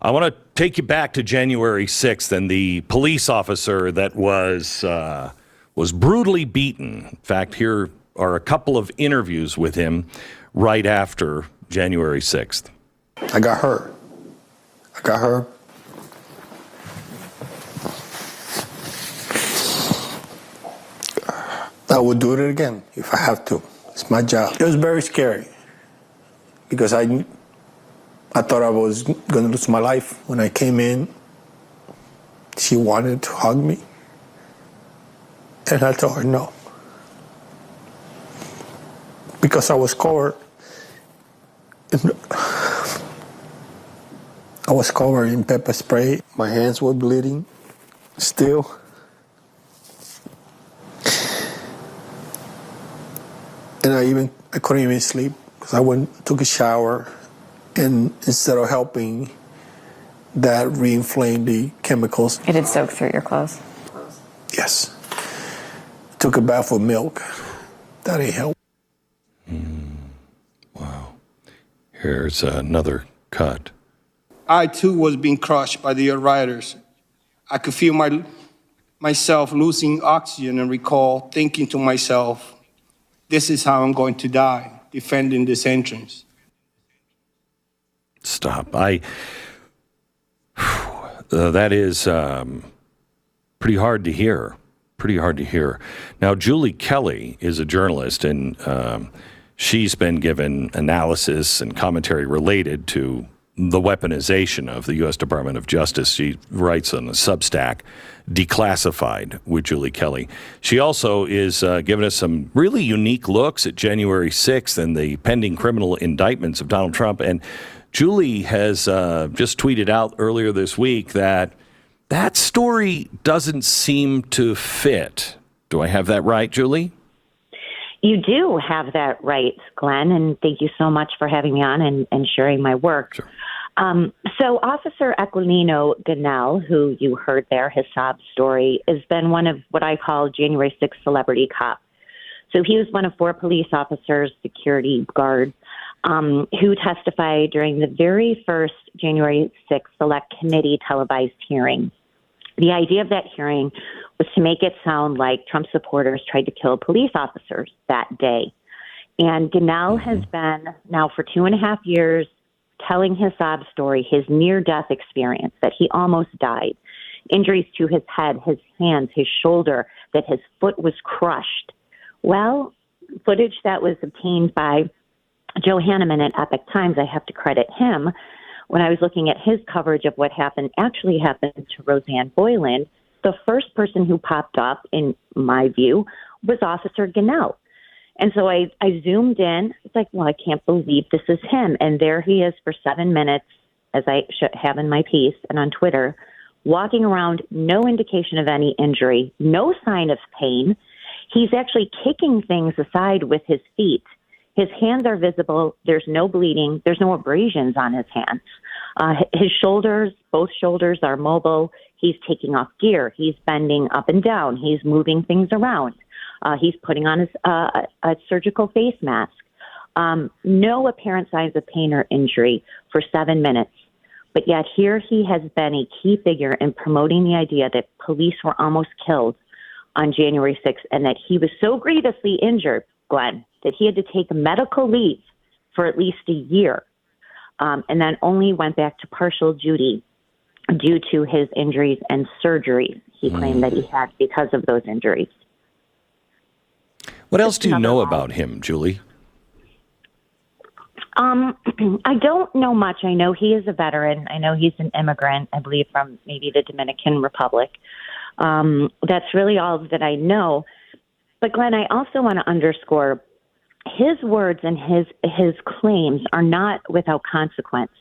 I want to take you back to January 6th and the police officer that was brutally beaten. In fact, here are a couple of interviews with him right after January 6th. I got hurt. I would do it again if I have to. It's my job. It was very scary because I thought I was going to lose my life. When I came in, she wanted to hug me, and I told her no. Because I was covered. I was covered in pepper spray. My hands were bleeding still. And I couldn't even sleep because I took a shower, and instead of helping, that re-inflamed the chemicals. It had soaked through your clothes? Yes. Took a bath with milk. That ain't help. Wow. Here's another cut. I, too, was being crushed by the rioters. I could feel myself losing oxygen and recall thinking to myself, this is how I'm going to die, defending this entrance. Stop. That is pretty hard to hear. Now, Julie Kelly is a journalist, and she's been given analysis and commentary related to the weaponization of the U.S. Department of Justice. She writes on the Substack, Declassified with Julie Kelly. She also is giving us some really unique looks at January 6th and the pending criminal indictments of Donald Trump. And Julie has just tweeted out earlier this week that story doesn't seem to fit. Do I have that right, Julie? You do have that right, Glenn, and thank you so much for having me on and sharing my work. Sure. So Officer Aquilino Gonell, who you heard there, his sob story, has been one of what I call January 6th celebrity cops. So he was one of 4 police officers, security guards, who testified during the very first January 6th Select Committee televised hearing. The idea of that hearing was to make it sound like Trump supporters tried to kill police officers that day. And Gonell has been now for 2.5 years telling his sob story, his near-death experience, that he almost died, injuries to his head, his hands, his shoulder, that his foot was crushed. Well, footage that was obtained by Joe Hanneman at Epoch Times, I have to credit him. When I was looking at his coverage of what actually happened to Roseanne Boyland, the first person who popped up, in my view, was Officer Gonell. And so I zoomed in. It's like, well, I can't believe this is him. And there he is for 7 minutes, as I should have in my piece and on Twitter, walking around, no indication of any injury, no sign of pain. He's actually kicking things aside with his feet. His hands are visible. There's no bleeding. There's no abrasions on his hands. His shoulders, both shoulders are mobile. He's taking off gear. He's bending up and down. He's moving things around. He's putting on his a surgical face mask. No apparent signs of pain or injury for 7 minutes. But yet here he has been a key figure in promoting the idea that police were almost killed on January 6th and that he was so grievously injured, Glenn, that he had to take medical leave for at least a year, and then only went back to partial duty due to his injuries and surgeries he claimed that he had because of those injuries. What else do you know about him, Julie? I don't know much. I know he is a veteran. I know he's an immigrant, I believe, from maybe the Dominican Republic. That's really all that I know. But Glenn, I also want to underscore his words and his claims are not without consequence.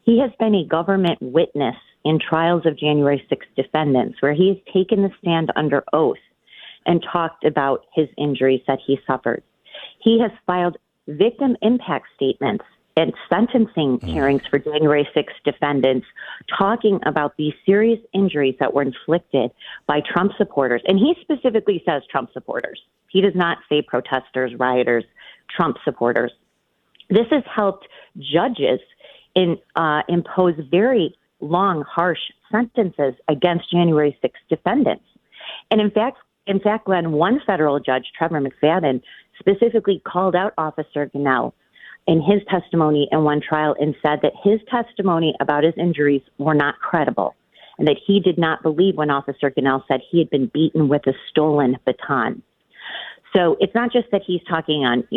He has been a government witness in trials of January 6th defendants where he has taken the stand under oath and talked about his injuries that he suffered. He has filed victim impact statements and sentencing hearings for January 6th defendants talking about these serious injuries that were inflicted by Trump supporters. And he specifically says Trump supporters. He does not say protesters, rioters, Trump supporters. This has helped judges impose very long, harsh sentences against January 6th defendants. And in fact, Glenn, one federal judge, Trevor McFadden, specifically called out Officer Gonell in his testimony in one trial and said that his testimony about his injuries were not credible and that he did not believe when Officer Gonell said he had been beaten with a stolen baton. So it's not just that he's talking on,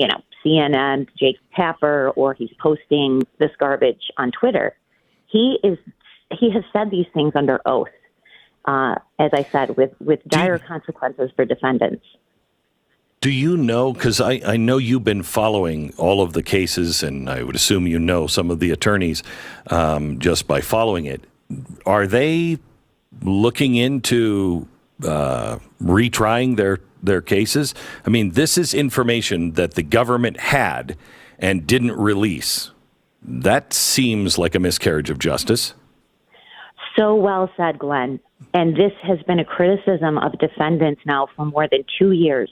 CNN, Jake Tapper, or he's posting this garbage on Twitter. He has said these things under oath, as I said, with dire consequences for defendants. Do you know, because I know you've been following all of the cases, and I would assume you know some of the attorneys just by following it. Are they looking into retrying their cases? I mean, this is information that the government had and didn't release. That seems like a miscarriage of justice. So well said, Glenn. And this has been a criticism of defendants now for more than 2 years,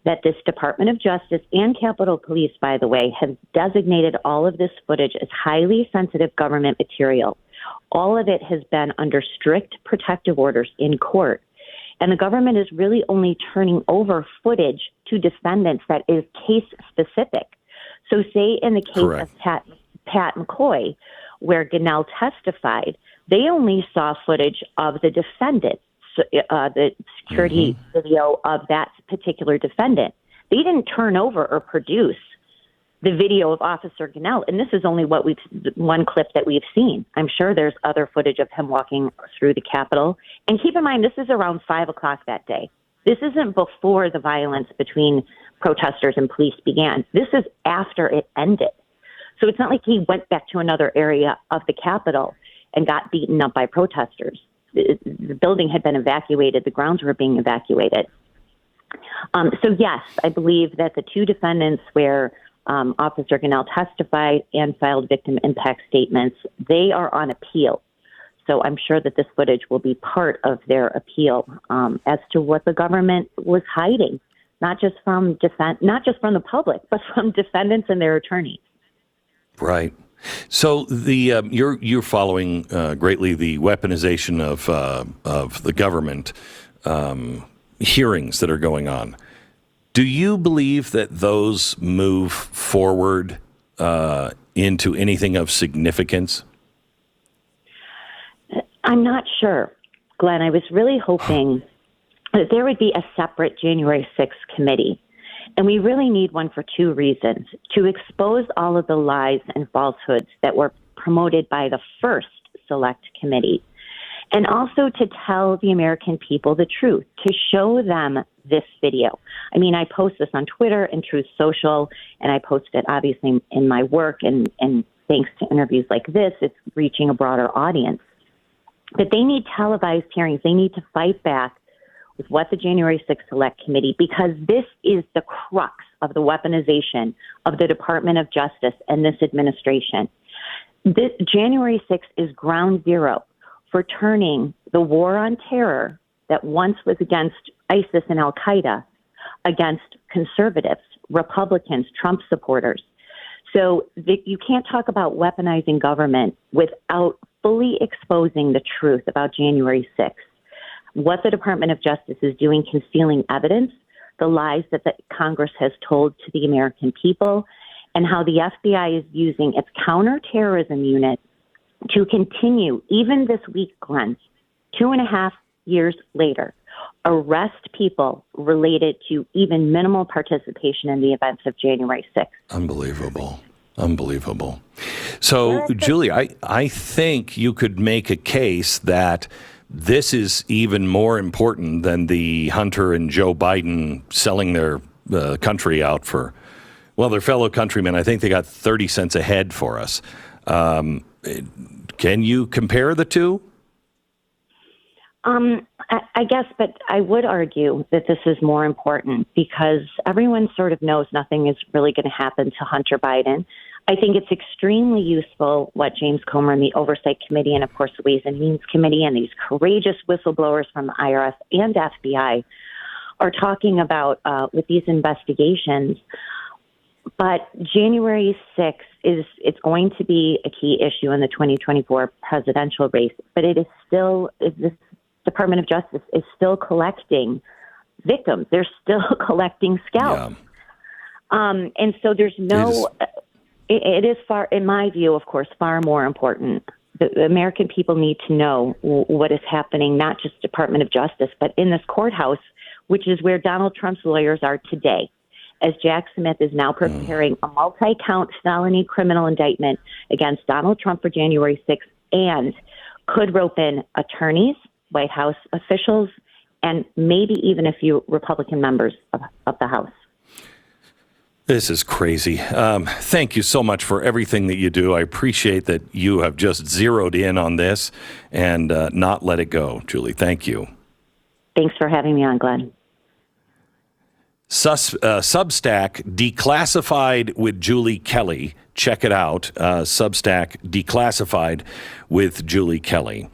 that this Department of Justice and Capitol Police, by the way, have designated all of this footage as highly sensitive government material. All of it has been under strict protective orders in court. And the government is really only turning over footage to defendants that is case specific. So say in the case Correct. of Pat McCoy, where Gonell testified, they only saw footage of the defendant, the security video of that particular defendant. They didn't turn over or produce the video of Officer Gonell. And this is only one clip that we've seen. I'm sure there's other footage of him walking through the Capitol. And keep in mind, this is around 5 o'clock that day. This isn't before the violence between protesters and police began. This is after it ended. So it's not like he went back to another area of the Capitol and got beaten up by protesters. The building had been evacuated. The grounds were being evacuated. So yes, I believe that the two defendants where Officer Gonell testified and filed victim impact statements, they are on appeal. So I'm sure that this footage will be part of their appeal as to what the government was hiding, not just from the public, but from defendants and their attorneys. Right. So you're following greatly the weaponization of the government hearings that are going on. Do you believe that those move forward into anything of significance? I'm not sure, Glenn. I was really hoping that there would be a separate January 6th committee. And we really need one for two reasons: to expose all of the lies and falsehoods that were promoted by the first select committee, and also to tell the American people the truth, to show them this video. I mean, I post this on Twitter and Truth Social, and I post it obviously in my work, and thanks to interviews like this, it's reaching a broader audience. But they need televised hearings. They need to fight back with what the January 6th Select Committee, because this is the crux of the weaponization of the Department of Justice and this administration. This January 6th is ground zero for turning the war on terror that once was against ISIS and Al-Qaeda against conservatives, Republicans, Trump supporters. So you can't talk about weaponizing government without fully exposing the truth about January 6th. What the Department of Justice is doing, concealing evidence, the lies that the Congress has told to the American people, and how the FBI is using its counterterrorism unit to continue, even this week, Glenn, 2.5 years later, arrest people related to even minimal participation in the events of January 6th. Unbelievable. So, Julie, I think you could make a case that this is even more important than the Hunter and Joe Biden selling their country out for, well, their fellow countrymen. I think they got 30 cents a head for us. Can you compare the two? I guess, but I would argue that this is more important because everyone sort of knows nothing is really going to happen to Hunter Biden. I think it's extremely useful what James Comer and the Oversight Committee and, of course, the Ways and Means Committee and these courageous whistleblowers from the IRS and FBI are talking about with these investigations. But January 6th it's going to be a key issue in the 2024 presidential race. But it is still, this Department of Justice is still collecting victims. They're still collecting scalps. Yeah. And so there's no, it is far, in my view, of course, far more important. The American people need to know what is happening, not just Department of Justice, but in this courthouse, which is where Donald Trump's lawyers are today, as Jack Smith is now preparing a multi-count felony criminal indictment against Donald Trump for January 6th and could rope in attorneys, White House officials, and maybe even a few Republican members of the House. This is crazy. Thank you so much for everything that you do. I appreciate that you have just zeroed in on this and not let it go, Julie. Thank you. Thanks for having me on, Glenn. Substack Declassified with Julie Kelly. Check it out. Substack Declassified with Julie Kelly.